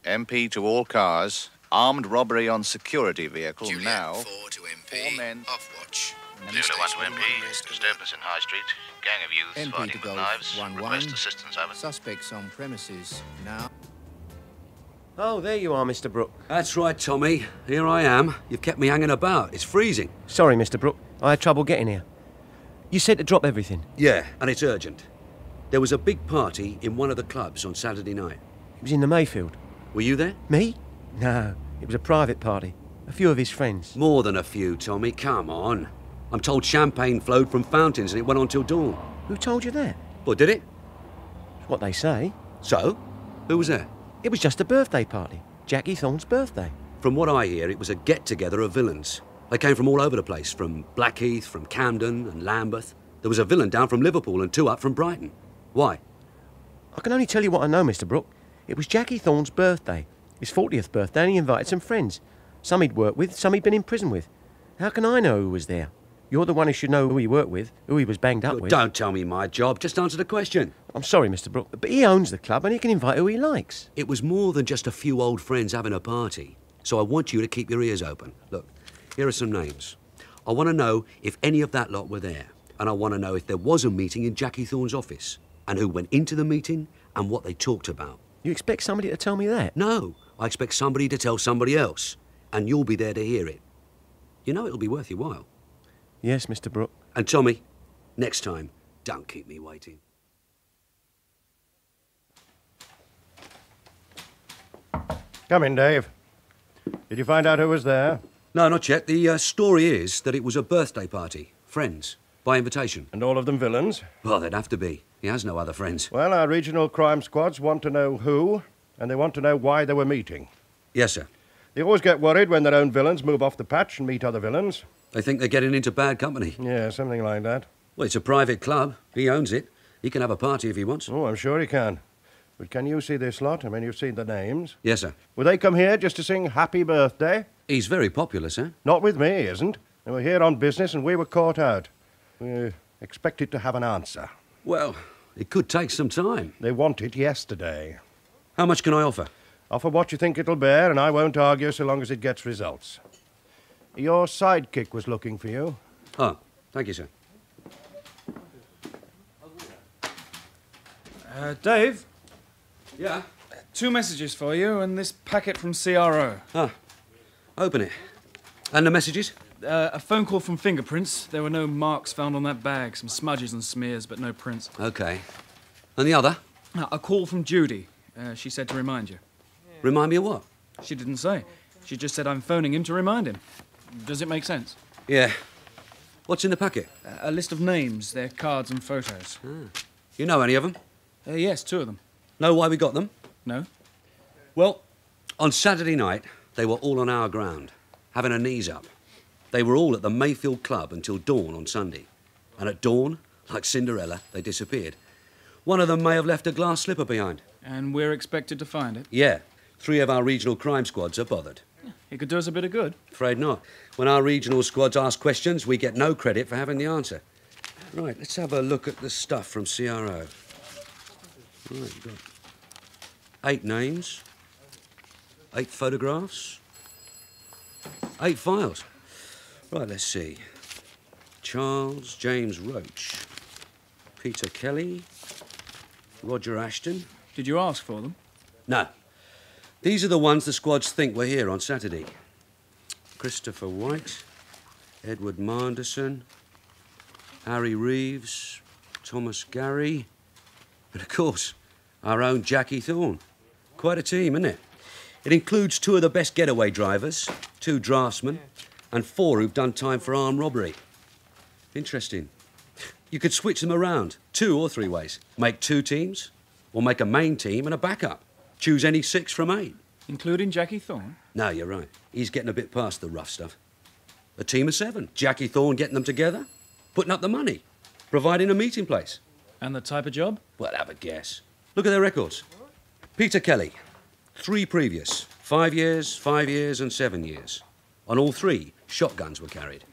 MP to all cars. Armed robbery on security vehicle Juliet, now. 4 to MP. 4 men. Off watch. Zulu 1 to MP. Disturbance in High Street. Gang of youths MP fighting to with Golf, knives. 1-1. Request assistance, over. Suspects on premises now. Oh, there you are, Mr. Brook. That's right, Tommy. Here I am. You've kept me hanging about. It's freezing. Sorry, Mr. Brook. I had trouble getting here. You said to drop everything. Yeah, and it's urgent. There was a big party in one of the clubs on Saturday night. It was in the Mayfield. Were you there? Me? No, it was a private party. A few of his friends. More than a few, Tommy. Come on. I'm told champagne flowed from fountains and it went on till dawn. Who told you that? Well, did it? It's what they say. So? Who was there? It was just a birthday party. Jackie Thorne's birthday. From what I hear, it was a get-together of villains. They came from all over the place, from Blackheath, from Camden and Lambeth. There was a villain down from Liverpool and 2 up from Brighton. Why? I can only tell you what I know, Mr. Brook. It was Jackie Thorne's birthday. His 40th birthday, and he invited some friends. Some he'd worked with, some he'd been in prison with. How can I know who was there? You're the one who should know who he worked with, who he was banged up with. Don't tell me my job. Just answer the question. I'm sorry, Mr. Brook, but he owns the club and he can invite who he likes. It was more than just a few old friends having a party. So I want you to keep your ears open. Look, here are some names. I want to know if any of that lot were there. And I want to know if there was a meeting in Jackie Thorne's office. And who went into the meeting and what they talked about. You expect somebody to tell me that? No, I expect somebody to tell somebody else. And you'll be there to hear it. You know it'll be worth your while. Yes, Mr. Brook. And Tommy, next time, don't keep me waiting. Come in, Dave. Did you find out who was there? No, not yet. The story is that it was a birthday party. Friends. By invitation. And all of them villains? Well, they'd have to be. He has no other friends. Well, our regional crime squads want to know who, and they want to know why they were meeting. Yes, sir. They always get worried when their own villains move off the patch and meet other villains. They think they're getting into bad company. Yeah, something like that. Well, it's a private club. He owns it. He can have a party if he wants. Oh, I'm sure he can. But can you see this lot? I mean, you've seen the names. Yes, sir. Will they come here just to sing happy birthday? He's very popular, sir. Not with me, he isn't. They were here on business and we were caught out. We expected to have an answer. Well, it could take some time. They want it yesterday. How much can I offer? Offer what you think it'll bear, and I won't argue so long as it gets results. Your sidekick was looking for you. Oh, thank you, sir. Dave? Yeah? 2 messages for you and this packet from CRO. Ah, open it. And the messages? A phone call from Fingerprints. There were no marks found on that bag. Some smudges and smears, but no prints. Okay. And the other? A call from Judy. She said to remind you. Remind me of what? She didn't say. She just said I'm phoning him to remind him. Does it make sense? Yeah. What's in the packet? A list of names, their cards and photos. Ah. You know any of them? Yes, 2 of them. Know why we got them? No? Well, on Saturday night, they were all on our ground, having a knees up. They were all at the Mayfield Club until dawn on Sunday. And at dawn, like Cinderella, they disappeared. One of them may have left a glass slipper behind. And we're expected to find it? Yeah. 3 of our regional crime squads are bothered. It could do us a bit of good. Afraid not. When our regional squads ask questions, we get no credit for having the answer. Right, let's have a look at the stuff from CRO. Right, we've got 8 names, 8 photographs, 8 files. Right, let's see. Charles James Roach, Peter Kelly, Roger Ashton. Did you ask for them? No. These are the ones the squads think were here on Saturday. Christopher White, Edward Manderson, Harry Reeves, Thomas Gary, and of course, our own Jackie Thorne. Quite a team, isn't it? It includes 2 of the best getaway drivers, 2 draftsmen, and 4 who've done time for armed robbery. Interesting. You could switch them around 2 or 3 ways. Make 2 teams, or make a main team and a backup. Choose any 6 from 8. Including Jackie Thorne? No, you're right. He's getting a bit past the rough stuff. A team of 7. Jackie Thorne getting them together, putting up the money, providing a meeting place. And the type of job? Well, have a guess. Look at their records. Peter Kelly, 3 previous. 5 years, 5 years and 7 years. On all 3, shotguns were carried.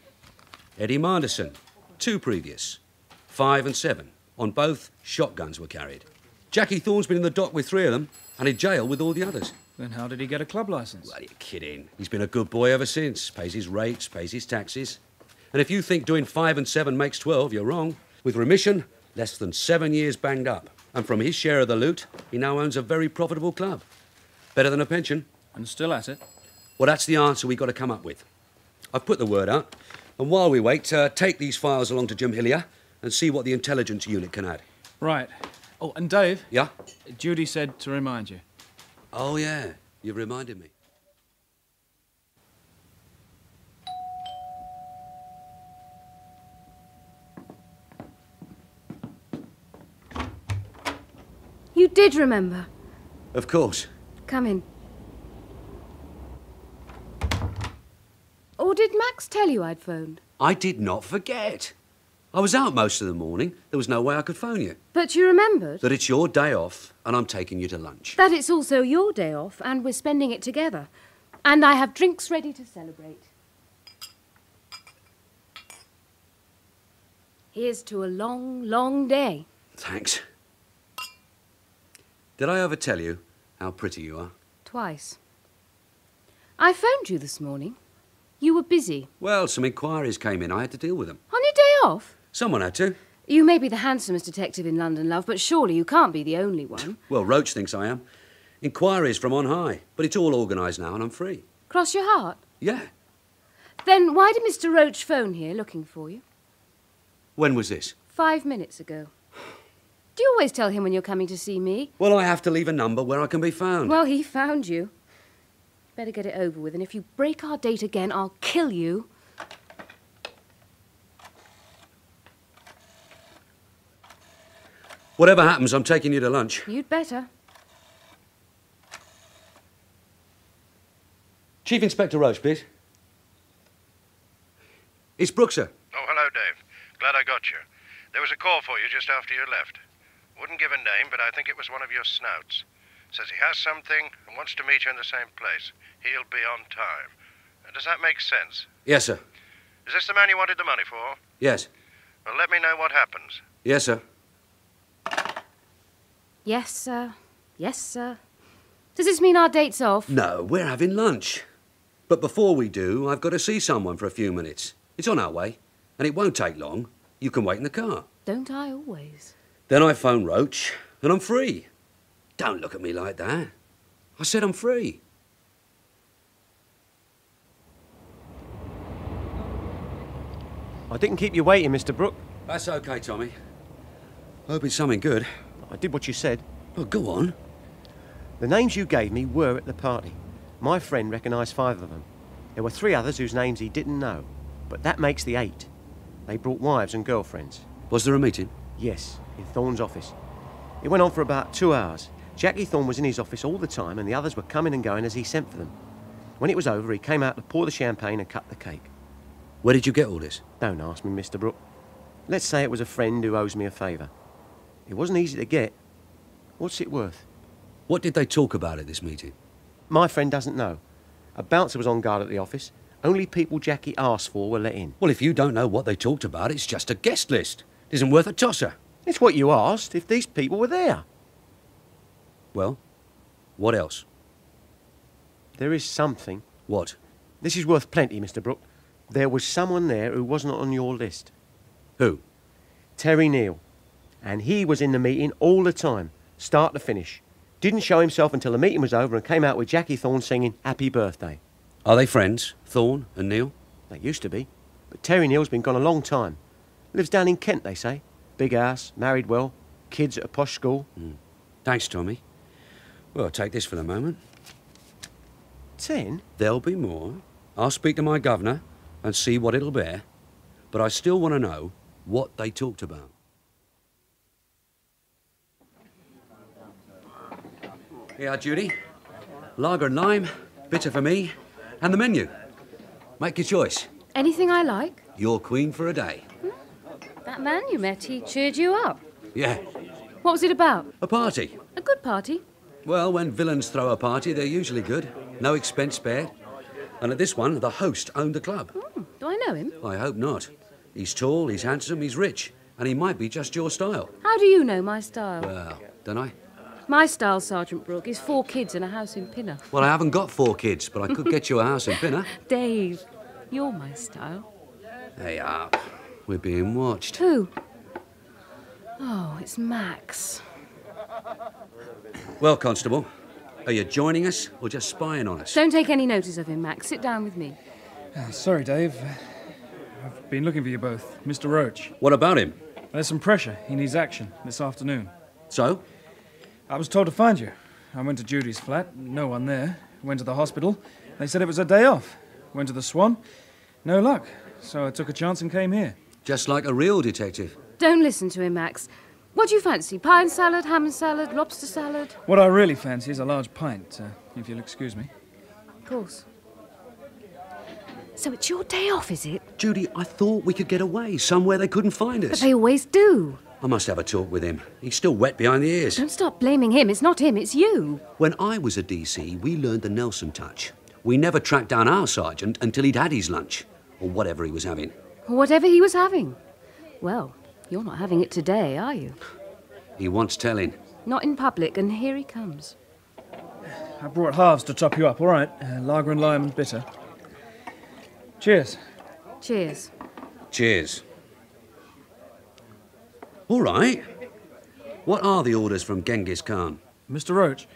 Eddie Manderson, 2 previous. 5 and 7. On both, shotguns were carried. Jackie Thorne's been in the dock with 3 of them and in jail with all the others. Then how did he get a club licence? Well, you're kidding. He's been a good boy ever since. Pays his rates, pays his taxes. And if you think doing 5 and 7 makes 12, you're wrong. With remission, less than 7 years banged up. And from his share of the loot, he now owns a very profitable club. Better than a pension. And still at it? Well, that's the answer we've got to come up with. I've put the word out. And while we wait, take these files along to Jim Hillier and see what the intelligence unit can add. Right. Oh, and Dave? Yeah? Judy said to remind you. Oh, yeah. You've reminded me. You did remember. Of course. Come in. Or did Max tell you I'd phoned? I did not forget. I was out most of the morning. There was no way I could phone you. But you remembered? That it's your day off and I'm taking you to lunch. That it's also your day off and we're spending it together. And I have drinks ready to celebrate. Here's to a long, long day. Thanks. Did I ever tell you how pretty you are? Twice. I phoned you this morning. You were busy. Well, some inquiries came in. I had to deal with them. On your day off? Someone had to. You may be the handsomest detective in London, love, but surely you can't be the only one. Well, Roach thinks I am. Inquiries from on high. But it's all organised now and I'm free. Cross your heart? Yeah. Then why did Mr. Roach phone here looking for you? When was this? 5 minutes ago. Do you always tell him when you're coming to see me? Well, I have to leave a number where I can be found. Well, he found you. Better get it over with, and if you break our date again, I'll kill you. Whatever happens, I'm taking you to lunch. You'd better. Chief Inspector Roach, please. It's Brook, sir. Oh, hello, Dave. Glad I got you. There was a call for you just after you left. Wouldn't give a name, but I think it was one of your snouts. Says he has something and wants to meet you in the same place. He'll be on time. Does that make sense? Yes, sir. Is this the man you wanted the money for? Yes. Well, let me know what happens. Yes, sir. Yes, sir. Yes, sir. Does this mean our date's off? No, we're having lunch. But before we do, I've got to see someone for a few minutes. It's on our way, and it won't take long. You can wait in the car. Don't I always? Then I phone Roach, and I'm free. Don't look at me like that. I said I'm free. I didn't keep you waiting, Mr. Brook. That's okay, Tommy. Hope it's something good. I did what you said. Well, go on. The names you gave me were at the party. My friend recognised 5 of them. There were 3 others whose names he didn't know. But that makes the 8. They brought wives and girlfriends. Was there a meeting? Yes, in Thorne's office. It went on for about 2 hours. Jackie Thorne was in his office all the time and the others were coming and going as he sent for them. When it was over, he came out to pour the champagne and cut the cake. Where did you get all this? Don't ask me, Mr. Brook. Let's say it was a friend who owes me a favour. It wasn't easy to get. What's it worth? What did they talk about at this meeting? My friend doesn't know. A bouncer was on guard at the office. Only people Jackie asked for were let in. Well, if you don't know what they talked about, it's just a guest list. It isn't worth a tosser. It's what you asked, if these people were there. Well, what else? There is something. What? This is worth plenty, Mr. Brook. There was someone there who wasn't on your list. Who? Terry Neal. And he was in the meeting all the time, start to finish. Didn't show himself until the meeting was over and came out with Jackie Thorne singing Happy Birthday. Are they friends, Thorne and Neal? They used to be, but Terry Neal's been gone a long time. Lives down in Kent, they say. Big house, married well, kids at a posh school. Thanks, Tommy. Well, I'll take this for the moment. 10? There'll be more. I'll speak to my governor and see what it'll bear. But I still want to know what they talked about. Here, Judy. Lager and lime, bitter for me, and the menu. Make your choice. Anything I like? You're queen for a day. That man you met, he cheered you up. Yeah, What was it about? a party. A good party? Well, when villains throw a party, they're usually good. No expense spared. And at this one, the host owned the club. Do I know him? I hope not. He's tall, he's handsome, he's rich, and he might be just your style. How do you know my style? Well, don't I? My style, Sergeant Brook, is 4 kids and a house in Pinner. Well, I haven't got 4 kids, but I could get you a house in Pinner. Dave, you're my style. Hey up. We're being watched. Who? Oh, it's Max. Well, Constable, are you joining us or just spying on us? Don't take any notice of him, Max. Sit down with me. Sorry, Dave. I've been looking for you both. Mr. Roach. What about him? There's some pressure. He needs action this afternoon. So? I was told to find you. I went to Judy's flat. No one there. Went to the hospital. They said it was a day off. Went to the Swan. No luck. So I took a chance and came here. Just like a real detective. Don't listen to him, Max. What do you fancy? Pie and salad, ham and salad, lobster salad? What I really fancy is a large pint, if you'll excuse me. Of course. So it's your day off, is it? Judy, I thought we could get away somewhere they couldn't find us. But they always do. I must have a talk with him. He's still wet behind the ears. Don't start blaming him. It's not him, it's you. When I was a DC, we learned the Nelson touch. We never tracked down our sergeant until he'd had his lunch, or whatever he was having. Whatever he was having. Well, you're not having it today, are you? He wants telling. Not in public, and here he comes. I brought halves to top you up, all right? Lager and lime and bitter. Cheers. Cheers. Cheers. All right. What are the orders from Genghis Khan? Mr. Roach,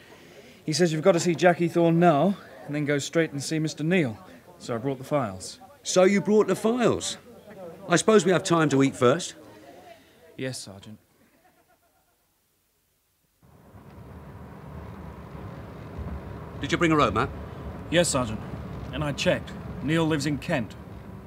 he says you've got to see Jackie Thorne now, and then go straight and see Mr. Neal. So I brought the files. So you brought the files? I suppose we have time to eat first? Yes, Sergeant. Did you bring a road map? Yes, Sergeant. And I checked. Neal lives in Kent.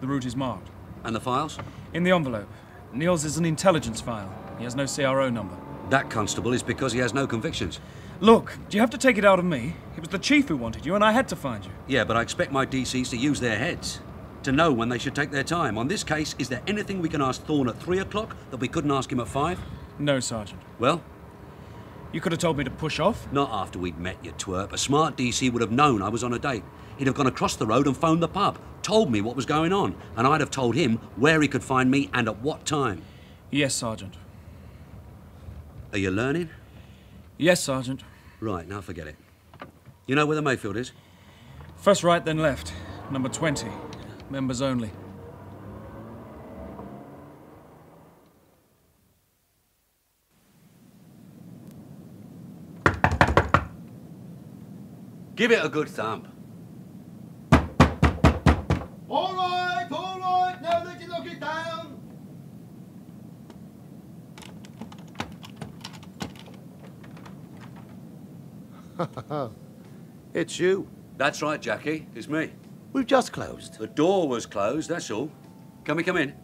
The route is marked. And the files? In the envelope. Neal's is an intelligence file. He has no CRO number. That, Constable, is because he has no convictions. Look, do you have to take it out of me? It was the chief who wanted you, and I had to find you. Yeah, but I expect my DCs to use their heads, to know when they should take their time. On this case, is there anything we can ask Thorne at 3 o'clock that we couldn't ask him at 5? No, Sergeant. Well? You could have told me to push off. Not after we'd met, you twerp. A smart DC would have known I was on a date. He'd have gone across the road and phoned the pub, told me what was going on, and I'd have told him where he could find me and at what time. Yes, Sergeant. Are you learning? Yes, Sergeant. Right, now forget it. You know where the Mayfield is? First right, then left. Number 20. Members only. Give it a good thump. All right, now let you knock it down. It's you. That's right, Jackie. It's me. We've just closed. The door was closed, that's all. Can we come in?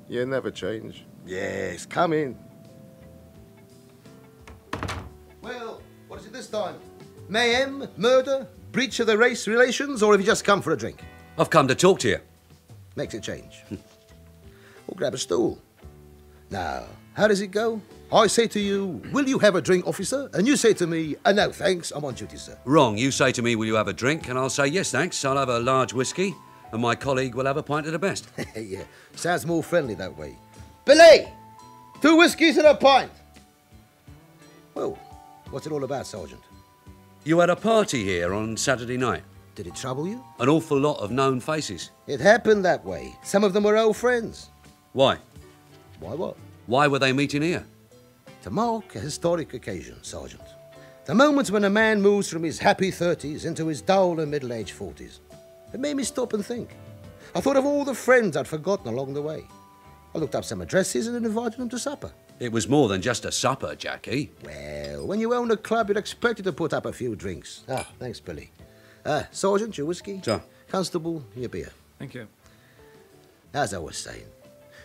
You never change. Yes, come in. Well, what is it this time? Mayhem, murder, breach of the race relations, or have you just come for a drink? I've come to talk to you. Makes a change. Or grab a stool. Now, how does it go? I say to you, will you have a drink, officer? And you say to me, no, thanks, I'm on duty, sir. Wrong. You say to me, will you have a drink? And I'll say, yes, thanks. I'll have a large whiskey. And my colleague will have a pint of the best. Yeah, sounds more friendly that way. Billy! 2 whiskies and a pint! Well, what's it all about, Sergeant? You had a party here on Saturday night. Did it trouble you? An awful lot of known faces. It happened that way. Some of them were old friends. Why? Why what? Why were they meeting here? To mark a historic occasion, Sergeant. The moment when a man moves from his happy 30s into his dull and middle-aged 40s. It made me stop and think. I thought of all the friends I'd forgotten along the way. I looked up some addresses and invited them to supper. It was more than just a supper, Jackie. Well, when you own a club, you're expected to put up a few drinks. Ah, thanks, Billy. Sergeant, your whiskey. Sir. Constable, your beer. Thank you. As I was saying,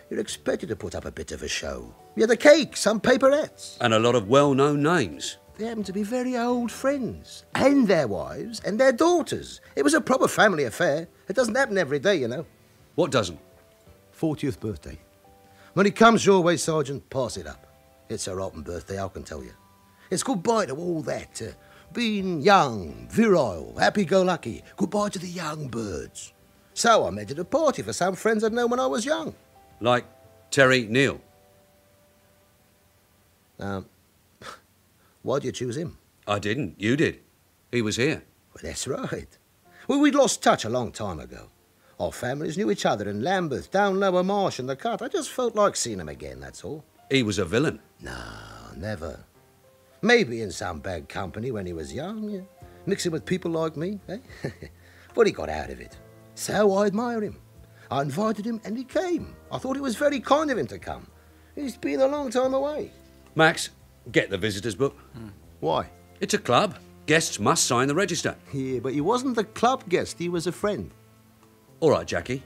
you're expected to put up a bit of a show. You had a cake, some paperettes. And a lot of well-known names. They happen to be very old friends. And their wives and their daughters. It was a proper family affair. It doesn't happen every day, you know. What doesn't? 40th birthday. When it comes your way, Sergeant, pass it up. It's a rotten birthday, I can tell you. It's goodbye to all that. Being young, virile, happy-go-lucky. Goodbye to the young birds. So I made it a party for some friends I'd known when I was young. Why'd you choose him? I didn't. You did. He was here. Well, that's right. Well, we'd lost touch a long time ago. Our families knew each other in Lambeth, down Lower Marsh and the Cut. I just felt like seeing him again, that's all. He was a villain. No, never. Maybe in some bad company when he was young, yeah. Mixing with people like me, eh? But he got out of it. So I admire him. I invited him and he came. I thought it was very kind of him to come. He's been a long time away. Max, get the visitors book. Why? It's a club. Guests must sign the register. Yeah, but he wasn't a club guest, he was a friend. All right, Jackie.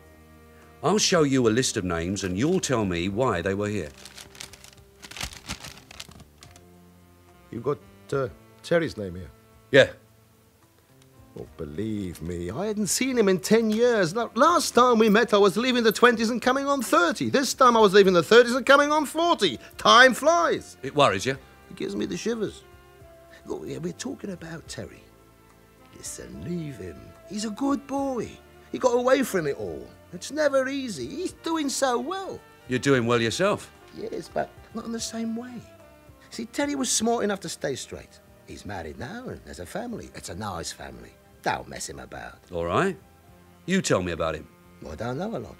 I'll show you a list of names and you'll tell me why they were here. You got Terry's name here? Yeah. Oh, believe me, I hadn't seen him in 10 years. Last time we met, I was leaving the 20s and coming on 30. This time I was leaving the 30s and coming on 40. Time flies. It worries you? It gives me the shivers. Look, yeah, we're talking about Terry. Listen, leave him. He's a good boy. He got away from it all. It's never easy. He's doing so well. You're doing well yourself. Yes, but not in the same way. See, Terry was smart enough to stay straight. He's married now and has a family. It's a nice family. Don't mess him about. All right. You tell me about him. I don't know a lot.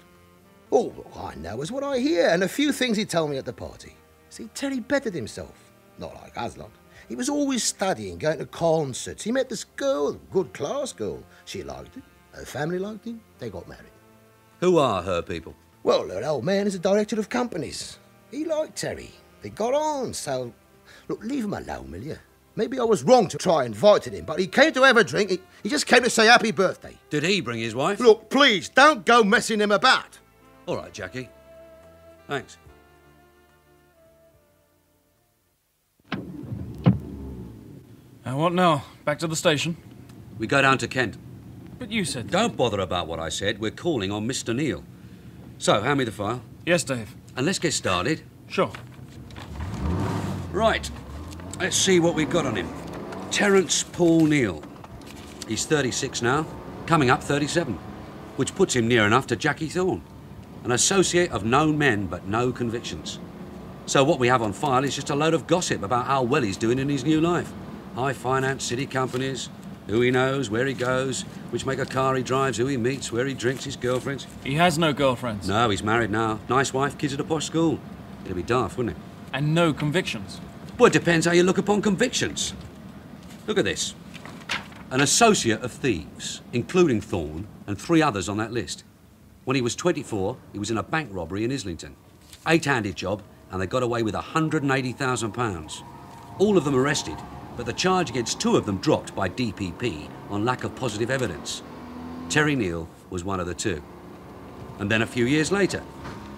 All I know is what I hear and a few things he told me at the party. See, Terry bettered himself. Not like us lot. He was always studying, going to concerts. He met this girl, good class girl. She liked him. Her family liked him. They got married. Who are her people? Well, her old man is a director of companies. He liked Terry. They got on, so... Look, leave him alone, will you? Maybe I was wrong to try and invite him, but he came to have a drink. He just came to say happy birthday. Did he bring his wife? Look, please, don't go messing him about. All right, Jackie. Thanks. What now? Back to the station? We go down to Kent. But you said... Don't bother about what I said. We're calling on Mr. Neal. So, hand me the file. Yes, Dave. And let's get started. Sure. Right. Let's see what we've got on him. Terence Paul Neal. He's 36 now, coming up 37, which puts him near enough to Jackie Thorne, an associate of known men but no convictions. So what we have on file is just a load of gossip about how well he's doing in his new life. High finance, city companies, who he knows, where he goes, which make a car he drives, who he meets, where he drinks, his girlfriends. He has no girlfriends. No, he's married now. Nice wife, kids at a posh school. It'd be daft, wouldn't it? And no convictions. Well, it depends how you look upon convictions. Look at this. An associate of thieves, including Thorne and 3 others on that list. When he was 24, he was in a bank robbery in Islington. 8-handed job, and they got away with £180,000. All of them arrested, but the charge against 2 of them dropped by DPP on lack of positive evidence. Terry Neal was one of the 2. And then a few years later,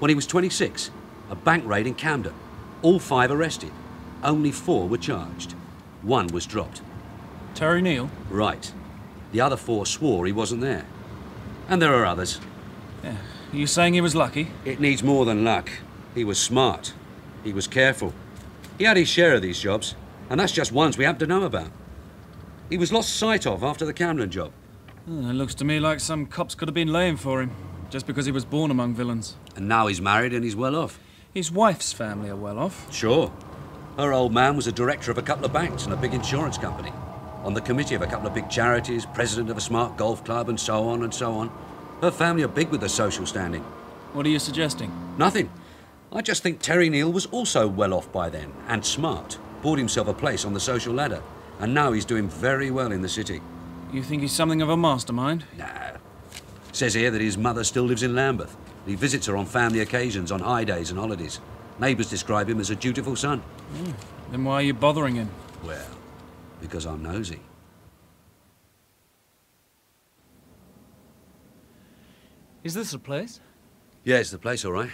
when he was 26, a bank raid in Camden. All 5 arrested. Only 4 were charged. 1 was dropped. Terry Neal? Right. The other 4 swore he wasn't there. And there are others. Yeah. Are you saying he was lucky? It needs more than luck. He was smart. He was careful. He had his share of these jobs, and that's just ones we happen to know about. He was lost sight of after the Camden job. It looks to me like some cops could have been laying for him, just because he was born among villains. And now he's married and he's well off. His wife's family are well off. Sure. Her old man was a director of a couple of banks and a big insurance company. On the committee of a couple of big charities, president of a smart golf club, and so on and so on. Her family are big with their social standing. What are you suggesting? Nothing. I just think Terry Neal was also well off by then, and smart. Bought himself a place on the social ladder, and now he's doing very well in the city. You think he's something of a mastermind? Nah. Says here that his mother still lives in Lambeth. He visits her on family occasions, on high days and holidays. Neighbours describe him as a dutiful son. Then why are you bothering him? Well, because I'm nosy. Is this a place? Yeah, it's the place, all right.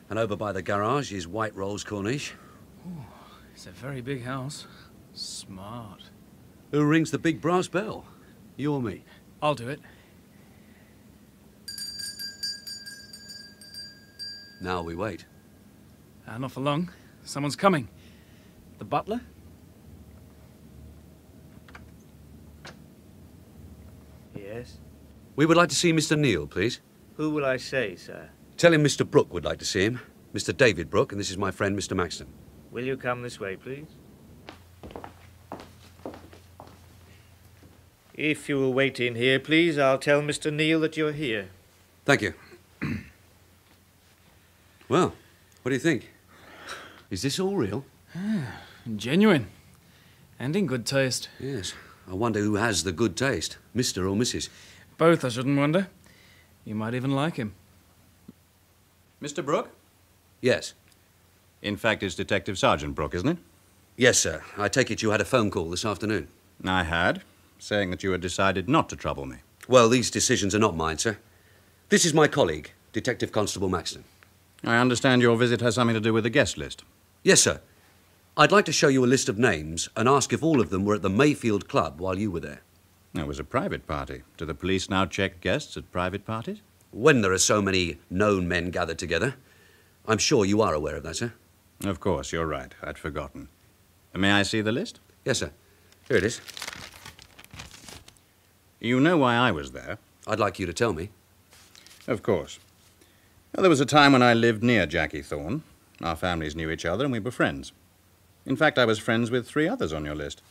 And over by the garage is White Rolls Corniche. Ooh, it's a very big house. Smart. Who rings the big brass bell? You or me? I'll do it. Now we wait. Not for long. Someone's coming. The butler? Yes? We would like to see Mr. Neal, please. Who will I say, sir? Tell him Mr. Brook would like to see him. Mr. David Brook, and this is my friend, Mr. Maxton. Will you come this way, please? If you will wait in here, please, I'll tell Mr. Neal that you're here. Thank you. Well, what do you think? Is this all real? Genuine. And in good taste. Yes. I wonder who has the good taste, Mr. or Mrs. Both, I shouldn't wonder. You might even like him. Mr. Brook? Yes. In fact, it's Detective Sergeant Brook, isn't it? Yes, sir. I take it you had a phone call this afternoon. I had, saying that you had decided not to trouble me. Well, these decisions are not mine, sir. This is my colleague, Detective Constable Maxton. I understand your visit has something to do with the guest list. Yes, sir. I'd like to show you a list of names and ask if all of them were at the Mayfield Club while you were there. It was a private party. Do the police now check guests at private parties? When there are so many known men gathered together. I'm sure you are aware of that, sir. Of course, you're right. I'd forgotten. May I see the list? Yes, sir. Here it is. You know why I was there? I'd like you to tell me. Of course. Well, there was a time when I lived near Jackie Thorne. Our families knew each other and we were friends. In fact, I was friends with 3 others on your list.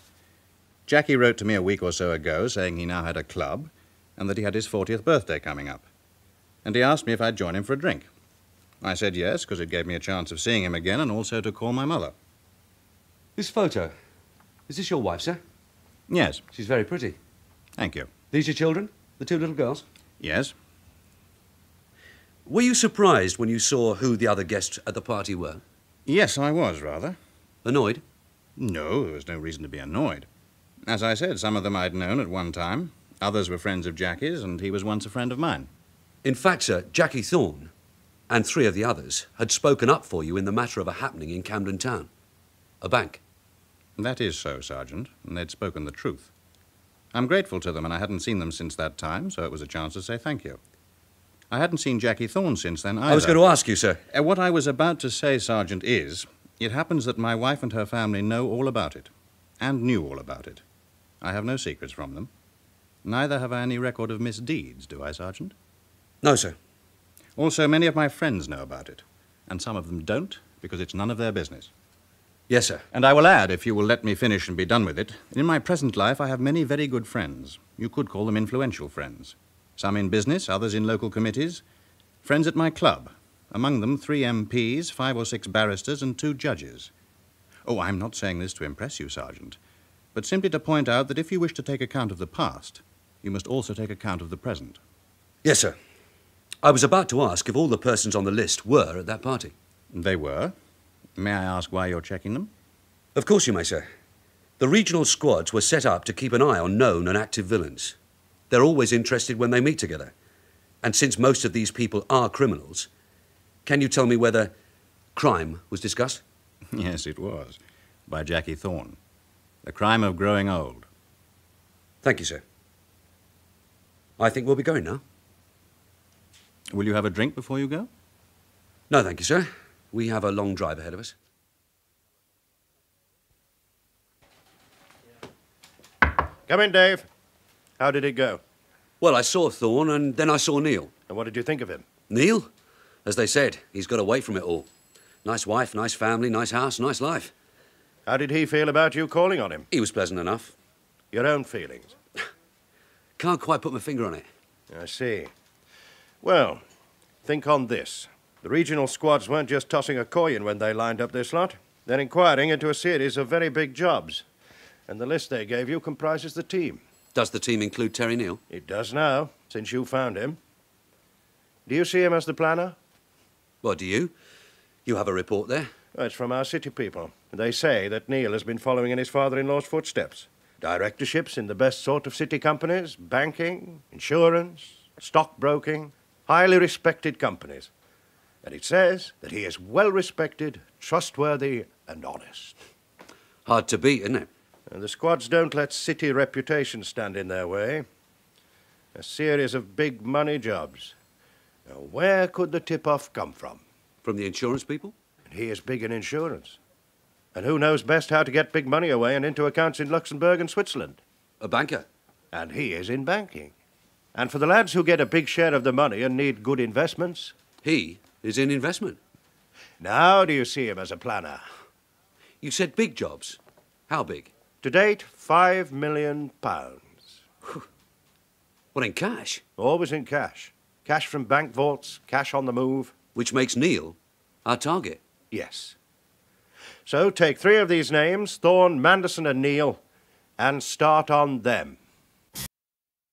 Jackie wrote to me a week or so ago saying he now had a club and that he had his 40th birthday coming up. And he asked me if I'd join him for a drink. I said yes, because it gave me a chance of seeing him again and also to call my mother. This photo, is this your wife, sir? Yes. She's very pretty. Thank you. These your children? The 2 little girls? Yes. Were you surprised when you saw who the other guests at the party were? Yes, I was, rather. Annoyed? No, there was no reason to be annoyed. As I said, some of them I'd known at one time. Others were friends of Jackie's, and he was once a friend of mine. In fact, sir, Jackie Thorne and 3 of the others had spoken up for you in the matter of a happening in Camden Town. A bank. That is so, Sergeant, and they'd spoken the truth. I'm grateful to them, and I hadn't seen them since that time, so it was a chance to say thank you. I hadn't seen Jackie Thorne since then either. I was going to ask you, sir. What I was about to say, Sergeant, is it happens that my wife and her family know all about it, and knew all about it. I have no secrets from them. Neither have I any record of misdeeds, do I, Sergeant? No, sir. Also, many of my friends know about it, and some of them don't, because it's none of their business. Yes, sir. And I will add, if you will let me finish and be done with it, in my present life I have many very good friends. You could call them influential friends. Some in business, others in local committees. Friends at my club. Among them 3 MPs, 5 or 6 barristers, and 2 judges. Oh, I'm not saying this to impress you, Sergeant, but simply to point out that if you wish to take account of the past, you must also take account of the present. Yes, sir. I was about to ask if all the persons on the list were at that party. They were. May I ask why you're checking them? Of course you may, sir. The regional squads were set up to keep an eye on known and active villains. They're always interested when they meet together. And since most of these people are criminals, can you tell me whether crime was discussed? Yes, it was. By Jackie Thorne. The crime of growing old. Thank you, sir. I think we'll be going now. Will you have a drink before you go? No, thank you, sir. We have a long drive ahead of us. Come in, Dave. How did it go? Well, I saw Thorne, and then I saw Neal. And what did you think of him? Neal? As they said, he's got away from it all. Nice wife, nice family, nice house, nice life. How did he feel about you calling on him? He was pleasant enough. Your own feelings? Can't quite put my finger on it. I see. Well, think on this. The regional squads weren't just tossing a coin when they lined up this lot. They're inquiring into a series of very big jobs. And the list they gave you comprises the team. Does the team include Terry Neal? It does now, since you found him. Do you see him as the planner? What, do you? You have a report there? Well, it's from our city people. They say that Neal has been following in his father-in-law's footsteps. Directorships in the best sort of city companies, banking, insurance, stockbroking, highly respected companies. And it says that he is well-respected, trustworthy, and honest. Hard to beat, isn't it? And the squads don't let city reputation stand in their way. A series of big money jobs. Now, where could the tip-off come from? From the insurance people? And he is big in insurance. And who knows best how to get big money away and into accounts in Luxembourg and Switzerland? A banker. And he is in banking. And for the lads who get a big share of the money and need good investments... He is in investment. Now do you see him as a planner? You said big jobs. How big? To date, £5 million. What, in cash? Always in cash. Cash from bank vaults, cash on the move. Which makes Neil our target. Yes. So take 3 of these names, Thorne, Manderson and Neil, and start on them.